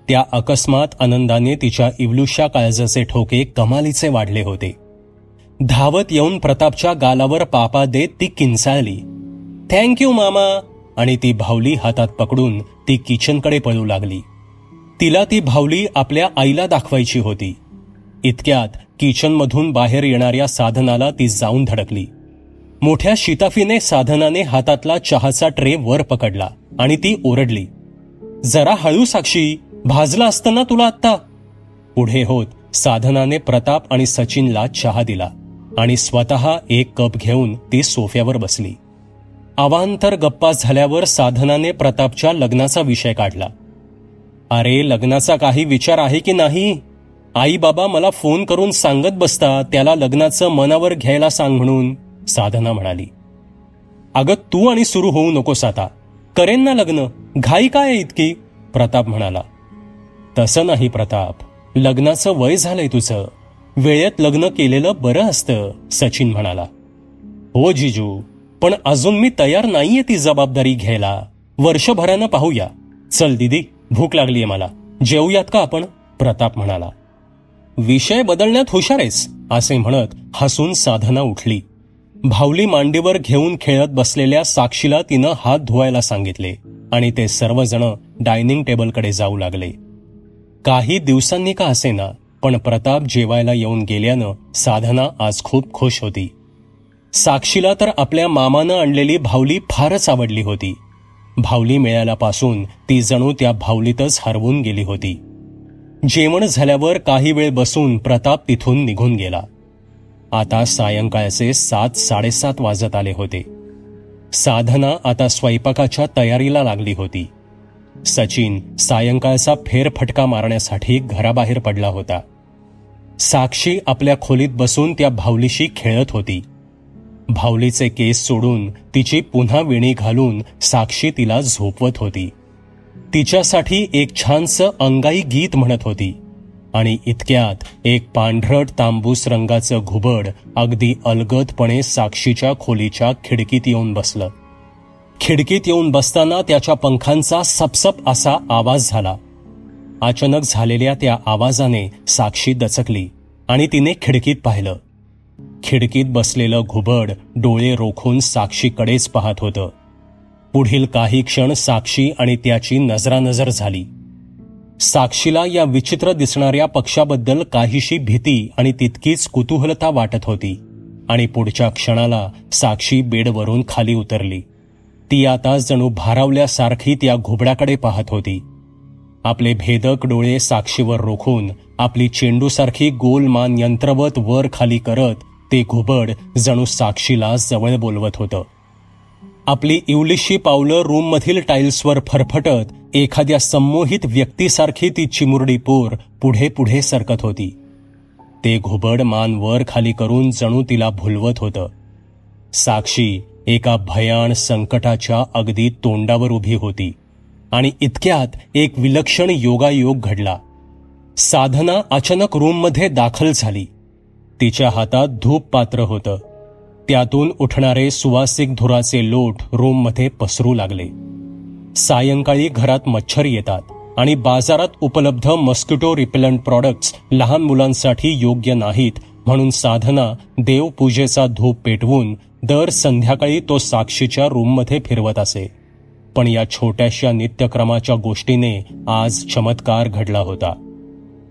त्या अकस्मात आनंदाने तिच्या इवलूशा काळजाचे ठोके कमालीचे वाढले होते. धावत येऊन प्रतापच्या गालावर पापा देत ती किंचाळली, थँक्यू मामा, आणि ती बाहुली हातात पकडून ती किचनकडे पळू लागली. तिला ती बाहुली आपल्या आईला दाखवायची होती. इतक्यात किचनमधून बाहेर येणाऱ्या साधनाला ती जाऊन धडकली. मोठ्या शिताफीने साधनाने हातातला चहाचा ट्रे वर पकडला आणि ती ओरडली, जरा हळू साक्षी, भाजला असतं ना तुला आत्ता. पुढे होत साधनाने प्रताप आणि सचिनला चहा दिला आणि स्वतः एक कप घेऊन ती सोफ्यावर बसली. अवांतर गप्पा झाल्यावर साधनाने प्रतापच्या लग्नाचा विषय काढला. अरे, लग्नाचा काही विचार आहे की नाही? आई बाबा मला फोन करून सांगत बसतात त्याला लग्नाचं मनावर घ्यायला सांग म्हणून, साधना म्हणाली. अगं, तू आणि सुरू होऊ नकोस आता. करेन ना लग्न, घाई काय आहे इतकी? प्रताप म्हणाला. तसं नाही प्रताप, लग्नाचं वय झालंय तुझं, वेळेत लग्न केलेलं बरं असतं, सचिन म्हणाला. हो जिजू, पण अजून मी तयार नाहीये ती जबाबदारी घ्यायला. वर्षभरानं पाहूया. चल दीदी, भूक लागलीये मला, जेवूयात का आपण? प्रताप म्हणाला. विषय बदलण्यात हुशार आहेस, असे म्हणत हसून साधना उठली. बाहुली मांडीवर घेऊन खेळत बसलेल्या साक्षीला तिनं हात धुवायला सांगितले आणि ते सर्वजण डायनिंग टेबलकडे जाऊ लागले. काही दिवसांनी का असेना, पण प्रताप जेवायला येऊन गेल्यानं साधना आज खूप खुश होती. साक्षीला तर आपल्या मामानं आणलेली बाहुली फारच आवडली होती. बाहुली मिळाल्यापासून ती जणू त्या बाहुलीतच हरवून गेली होती. जेवण झाल्यावर काही वेळ बसून प्रताप तिथून निघून गेला. आता सायंकाळचे 7-7:30 वाजत आले होते. साधना आता स्वयंपाकाच्या तयारीला लागली होती. सचिन सायंकाळचा फेरफटका मारण्यासाठी घराबाहेर पडला होता. साक्षी आपल्या खोलीत बसून त्या बाहुलीशी खेळत होती. बाहुलीचे केस सोडून तिची पुन्हा वेणी घालून साक्षी तिला झोपवत होती. तिच्यासाठी एक छानसं अंगाई गीत म्हणत होती आणि इतक्यात एक पांढरट तांबूस रंगाचं घुबड अगदी अलगदपणे साक्षीच्या खोलीच्या खिडकीत येऊन बसलं. खिडकीत येऊन बसताना त्याच्या पंखांचा सपसप असा आवाज झाला. अचानक झालेल्या त्या आवाजाने साक्षी दचकली आणि तिने खिडकीत पाहिलं. खिडकीत बसलेलं घुबड डोळे रोखून साक्षीकडेच पाहत होतं. पुढील काही क्षण साक्षी आणि त्याची नजरानजर झाली. साक्षीला या विचित्र दिसणाऱ्या पक्षाबद्दल काहीशी भीती आणि तितकीच कुतूहलता वाटत होती आणि पुढच्या क्षणाला साक्षी बेडवरून खाली उतरली. ती आता जणू भारावल्यासारखी त्या घुबडाकडे पाहत होती. आपले भेदक डोळे साक्षीवर रोखून आपली चेंडूसारखी गोल मान यंत्रवत वर खाली करत ते घुबड जणू साक्षीला जवळ बोलवत होतं. आपली इवलीशी पावलं रूममधील टाईल्सवर फरफटत एखाद्या संमोहित व्यक्तीसारखी ती चिमुरडी पोर पुढे पुढे सरकत होती. ते घुबड मान वर खाली करून जणू तिला भुलवत होतं. साक्षी एका भयाण संकटाच्या अगदी तोंडावर उभी होती आणि इतक्यात एक विलक्षण योगायोग घडला. साधना अचानक रूममध्ये दाखल झाली. तिच्या हातात धूप पात्र होतं. त्यातून उठणारे सुवासिक धुराचे लोट रूममध्ये पसरू लागले. सायंकाळी घरात मच्छर येतात आणि बाजारात उपलब्ध मस्किटो रिपेलंट प्रॉडक्ट्स लहान मुलांसाठी योग्य नाहीत म्हणून साधना देवपूजेचा धूप पेटवून दर संध्याकाळी तो साक्षीच्या रूममध्ये फिरवत असे. पण या छोट्याशा नित्यक्रमाच्या गोष्टीने आज चमत्कार घडला होता.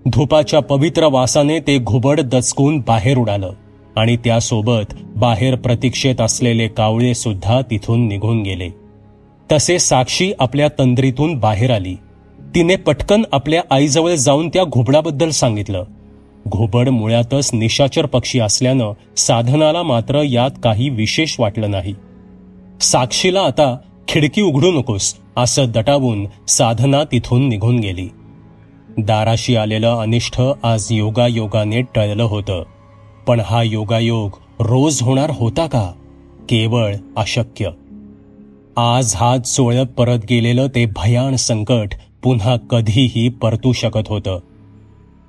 धुपाच्या पवित्र वासाने ते घुबड दचकून बाहेर उडालं आणि त्यासोबत बाहेर प्रतीक्षेत असलेले कावळे सुद्धा तिथून निघून गेले. तसे साक्षी आपल्या तंद्रीतून बाहेर आली. तिने पटकन आपल्या आईजवळ जाऊन त्या घुबडाबद्दल सांगितलं. घुबड मुळातच निशाचर पक्षी असल्यानं साधनाला मात्र यात काही विशेष वाटलं नाही. साक्षीला आता खिडकी उघडू नकोस असं दटावून साधना तिथून निघून गेली. दाराशी आलेलं अनिष्ट आज योगायोगाने टळलं होतं. पण हा योगायोग रोज होणार होता का? केवळ अशक्य. आज हात चोळत परत गेलेलं ते भयाण संकट पुन्हा कधीही परतू शकत होतं.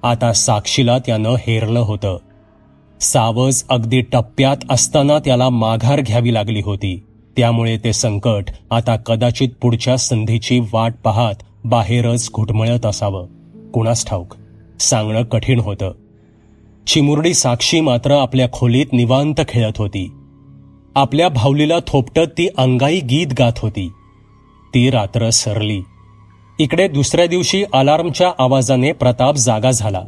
आता साक्षीला त्यानं हेरलं होतं. सावज अगदी टप्प्यात असताना त्याला माघार घ्यावी लागली होती. त्यामुळे ते संकट आता कदाचित पुढच्या संधीची वाट पाहत बाहेरच घुटमळत असावं. कुणास ठाऊक, सांगणं कठीण होतं. चिमुरडी साक्षी मात्र आपल्या खोलीत निवांत खेळत होती. आपल्या भावलीला थोपटत ती अंगाई गीत गात होती. ती रात्र सरली. इकडे दुसऱ्या दिवशी अलार्मच्या आवाजाने प्रताप जागा झाला.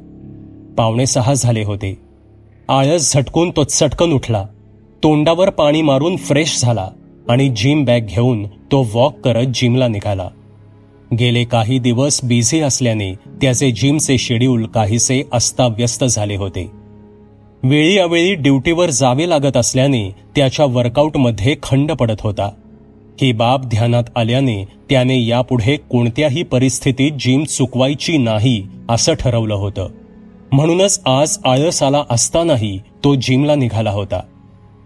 5:45 झाले होते. आळस झटकून तो चटकन उठला. तोंडावर पाणी मारून फ्रेश झाला आणि जिम बॅग घेऊन तो वॉक करत जिमला निघाला. गेले काही दिवस बिझी असल्याने त्याचे जिमचे शेड्यूल काहीसे अस्ताव्यस्त झाले होते. वेळी अवेळी ड्युटीवर जावे लागत असल्याने त्याच्या वर्कआउटमध्ये खंड पडत होता. ही बाब ध्यानात आल्याने त्याने यापुढे कोणत्याही परिस्थितीत जिम चुकवायची नाही असं ठरवलं होतं. म्हणूनच आज आळस आला असतानाही तो जिमला निघाला होता.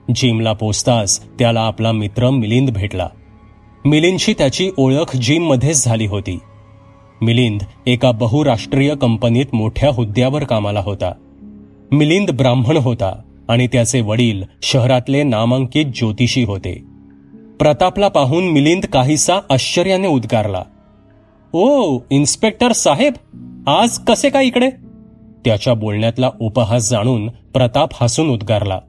जिमला पोचताच त्याला आपला मित्र मिलिंद भेटला. मिलिंदशी त्याची ओळख जिममध्येच झाली होती. मिलिंद एका बहुराष्ट्रीय कंपनीत मोठ्या हुद्द्यावर कामाला होता. मिलिंद ब्राह्मण होता आणि त्याचे वडील शहरातले नामांकित ज्योतिषी होते. प्रतापला पाहून मिलिंद काहीसा आश्चर्याने उद्गारला. ओ इन्स्पेक्टर साहेब, आज कसे काय इकडे? त्याच्या बोलण्यातला उपहास जाणून प्रताप हसून उद्गारला.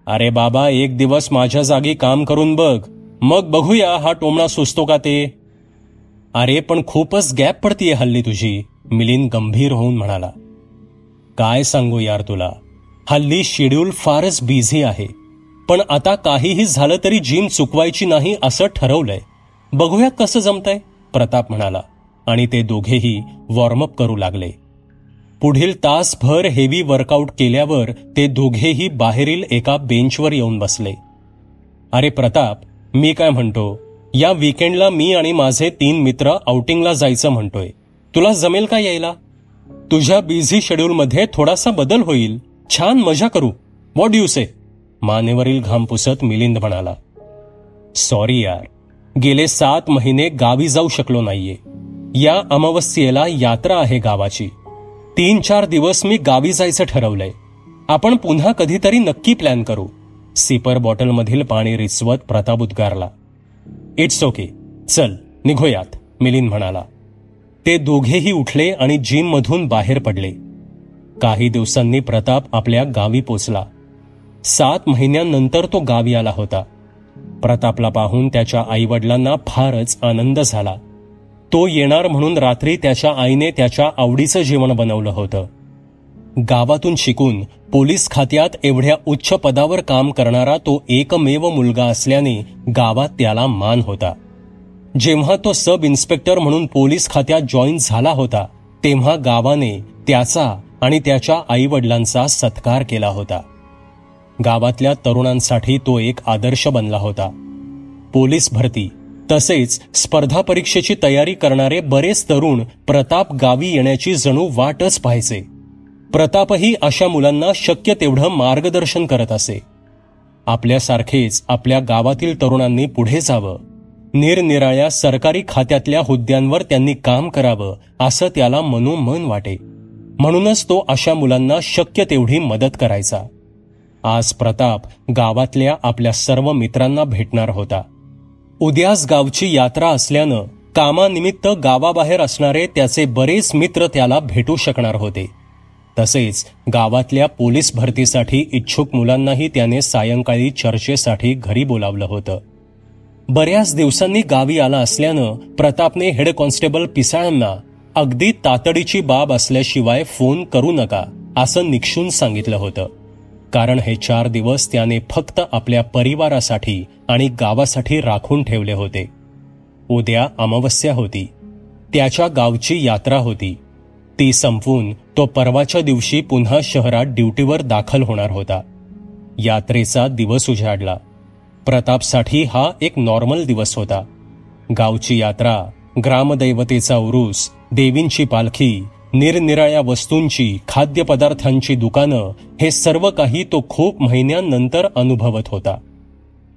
अरे बाबा, एक दिवस माझ्या जागी काम करून बघ, मग बघूया हा टोमणा सुचतो का ते. अरे पण खूपच गॅप पडतीये हल्ली तुझी, मिलिंद गंभीर होऊन म्हणाला. काय सांगू यार तुला, हल्ली शेड्यूल फारच बिझी आहे. पण आता काहीही झालं तरी जिम चुकवायची नाही असं ठरवलंय. बघूया कसं जमतंय, प्रताप म्हणाला आणि ते दोघेही वॉर्मअप करू लागले. पुढील तासभर हेवी वर्कआउट केल्यावर ते दोघेही बाहेरील एका बेंचवर येऊन बसले. अरे प्रताप, मी काय म्हणतो, या वीकेंडला मी आणि माझे 3 मित्र आउटिंगला जायचं म्हणतोय. तुला जमेल का यायला? तुझ्या बिझी शेड्यूलमध्ये थोडासा बदल होईल. छान मजा करू. व्हॉट डू से? मानेवरील घाम पुसत मिलिंद म्हणाला. सॉरी यार, गेले 7 महिने गावी जाऊ शकलो नाहीये. या अमावस्येला यात्रा आहे गावाची. 3-4 दिवस मी गावी जायचं ठरवलंय. आपण पुन्हा कधीतरी नक्की प्लॅन करू. सिपर बॉटलमधील पाणी रिचवत प्रताप उद्गारला. इट्स ओके, चल निघूयात, मिलिंद म्हणाला. ते दोघेही उठले आणि जिममधून बाहेर पडले. काही दिवसांनी प्रताप आपल्या गावी पोचला. 7 महिन्यांनंतर तो गावी आला होता. प्रतापला पाहून त्याच्या आईवडिलांना फारच आनंद झाला. तो येणार म्हणून रात्री त्याच्या आईने त्याच्या आवडीचं जेवण बनवलं होतं. गावातून शिकून पोलीस खात्यात एवढ्या उच्च पदावर काम करणारा तो एकमेव मुलगा असल्याने गावात त्याला मान होता. जेव्हा तो सब इन्स्पेक्टर म्हणून पोलीस खात्यात जॉईन झाला होता तेव्हा गावाने त्याचा आणि त्याच्या आईवडिलांचा सत्कार केला होता. गावातल्या तरुणांसाठी तो एक आदर्श बनला होता. पोलीस भरती तसेच स्पर्धा परीक्षेची तयारी करणारे बरेच तरुण प्रताप गावी येण्याची जणू वाटच पाहायचे. प्रतापही अशा मुलांना शक्य तेवढं मार्गदर्शन करत असे. आपल्यासारखेच आपल्या गावातील तरुणांनी पुढे जावं, निरनिराळ्या सरकारी खात्यातल्या हुद्द्यांवर त्यांनी काम करावं असं त्याला मनोमन वाटे. म्हणूनच तो अशा मुलांना शक्य तेवढी मदत करायचा. आज प्रताप गावातल्या आपल्या सर्व मित्रांना भेटणार होता. उद्याच गावची यात्रा असल्यानं कामानिमित्त गावाबाहेर असणारे त्याचे बरेच मित्र त्याला भेटू शकणार होते. तसेच गावातल्या पोलीस भरतीसाठी इच्छुक मुलांनाही त्याने सायंकाळी चर्चेसाठी घरी बोलावलं होतं. बऱ्याच दिवसांनी गावी आला असल्यानं प्रतापने हेड कॉन्स्टेबल पिसाळांना अगदी तातडीची बाब असल्याशिवाय फोन करू नका असं निक्षून सांगितलं होतं. कारण हे 4 दिवस त्याने फक्त आपल्या परिवारासाठी आणि गावासाठी राखून ठेवले होते. उद्या अमावस्या होती. त्याच्या गावची यात्रा होती. ती संपवून तो परवाच्या दिवशी पुन्हा शहरात ड्युटीवर दाखल होणार होता. यात्रेचा दिवस उजाडला. प्रतापसाठी हा एक नॉर्मल दिवस होता. गावची यात्रा, ग्रामदैवतेचा उरूस, देवींची पालखी, निरनिराळ्या वस्तूंची, खाद्यपदार्थांची दुकानं हे सर्व काही तो खूप महिन्यांनंतर अनुभवत होता.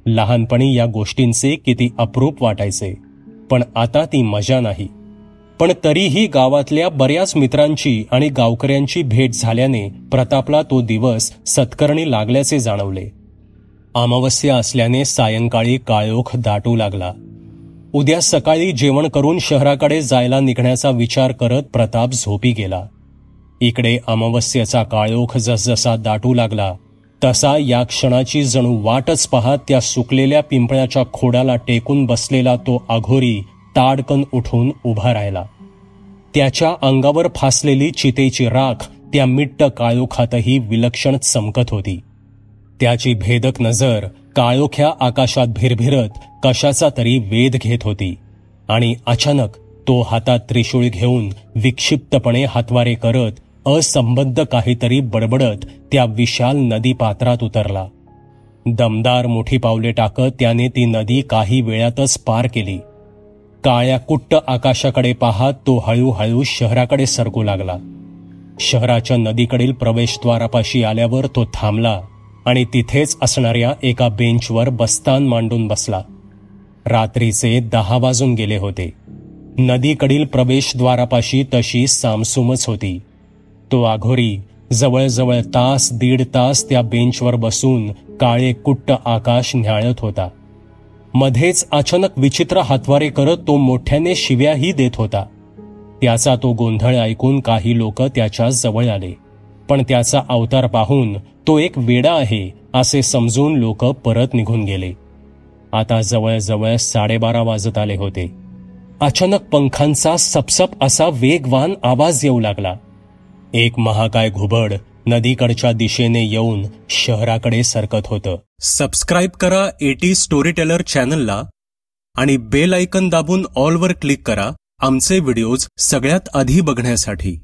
लहानपणी या गोष्टींचे किती अप्रूप वाटायचे, पण आता ती मजा नाही. पण तरीही गावातल्या बऱ्याच मित्रांची आणि गावकऱ्यांची भेट झाल्याने प्रतापला तो दिवस सत्कारणी लागल्याचे जाणवले. अमावस्या असल्याने सायंकाळी काळोख दाटू लागला. उद्या सकाळी जेवण करून शहराकडे जायला निघण्याचा विचार करत प्रताप झोपी गेला. इकडे अमावस्येचा काळोख जसजसा दाटू लागला तसा या क्षणाची जणू वाटच पाहत त्या सुकलेल्या पिंपळाच्या खोडाला टेकून बसलेला तो अघोरी ताडकन उठून उभा राहिला. त्याच्या अंगावर फासलेली चितेची राख त्या मिट्ट काळोखातही विलक्षण चमकत होती. त्याची भेदक नजर काळोख्या आकाशात भिरभिरत कशाचा तरी वेध घेत होती. आणि अचानक तो हातात त्रिशूळ घेऊन विक्षिप्तपणे हातवारे करत असंबद्ध काहीतरी बडबडत त्या विशाल नदी पात्रात उतरला. दमदार मोठी पावले टाकत त्याने ती नदी काही वेळातच पार केली. काळ्या कुट्ट आकाशाकडे पाहत तो हळूहळू शहराकडे सरकू लागला. शहराच्या नदीकडील प्रवेशद्वारापाशी आल्यावर तो थांबला आणि तिथेच असणाऱ्या एका बेंचवर बस्तान मांडून बसला. रात्रीचे 10 वाजून गेले होते. नदीकडील प्रवेशद्वारापाशी तशी सामसूमच होती. तो अघोरी जवळजवळ तास 1.5 तास त्या बेंचवर बसून काळे कुट्ट आकाश न्याहाळत होता. मध्येच अचानक विचित्र हातवारे करत तो मोठ्याने शिव्याही देत होता. त्याचा तो गोंधळ ऐकून काही लोक त्याच्या जवळ आले, पण त्याचा अवतार पाहून तो एक वेडा आहे असे समजून लोक परत निघून गेले. आता जवळजवळ 12:30 वाजत आले होते. अचानक पंखांचा सपसप असा वेगवान आवाज येऊ लागला. एक महाकाय घुबड नदीकडच्या दिशेने येऊन शहराकडे सरकत होतं. सबस्क्राईब करा एटी स्टोरी टेलर चॅनलला आणि बेल आयकन दाबून ऑलवर क्लिक करा आमचे व्हिडिओज सगळ्यात आधी बघण्यासाठी.